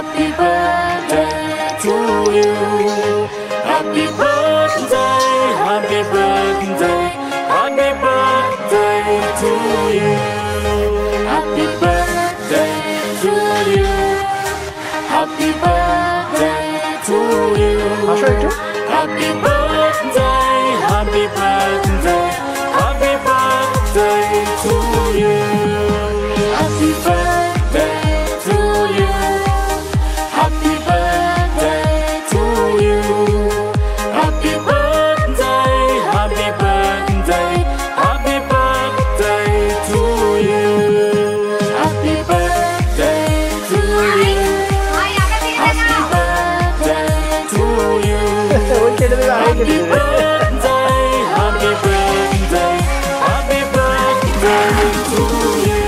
Happy birthday to you. Happy birthday, happy birthday, happy birthday to you. Happy birthday to you. Happy birthday to you. Happy birthday, happy birthday, happy birthday to you. Happy birthday to you. Happy birthday to you. Happy birthday, happy birthday, happy birthday to you. Happy birthday to you. Happy birthday to you. Happy birthday, happy birthday, happy birthday to you.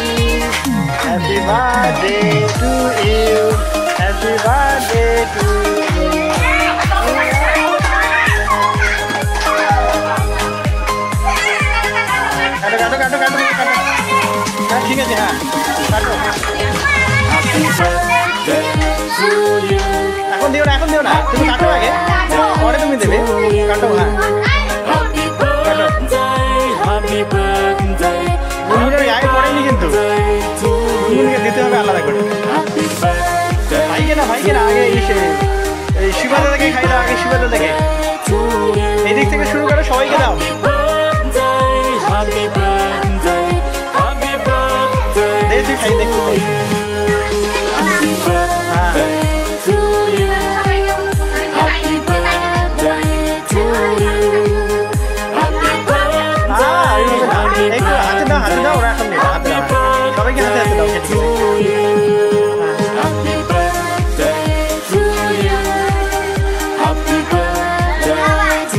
Happy birthday to you. Happy birthday to you. কাটো ঠিক আছে হ্যাঁ কাটো Happy birthday to you. এখন দিও না তুমি কাটো আগে পরে তুমি দেবে কাটো হ্যাঁ Happy birthday, happy birthday, বুনির আগে পড়েনি কিন্তু বুনিকে দিতে হবে আলাদা করে happy birthday ভাইকে না আগে এই শিবাদা থেকে খাইলো আগে শিবাদা থেকে to you. এদিক থেকে শুরু করে সবাইকে দাও Happy birthday, happy birthday, দে তুই খাই দেখো happy birthday to you. Happy birthday to you. Happy birthday, happy একটু হাতে দাও ওরা এখন নেই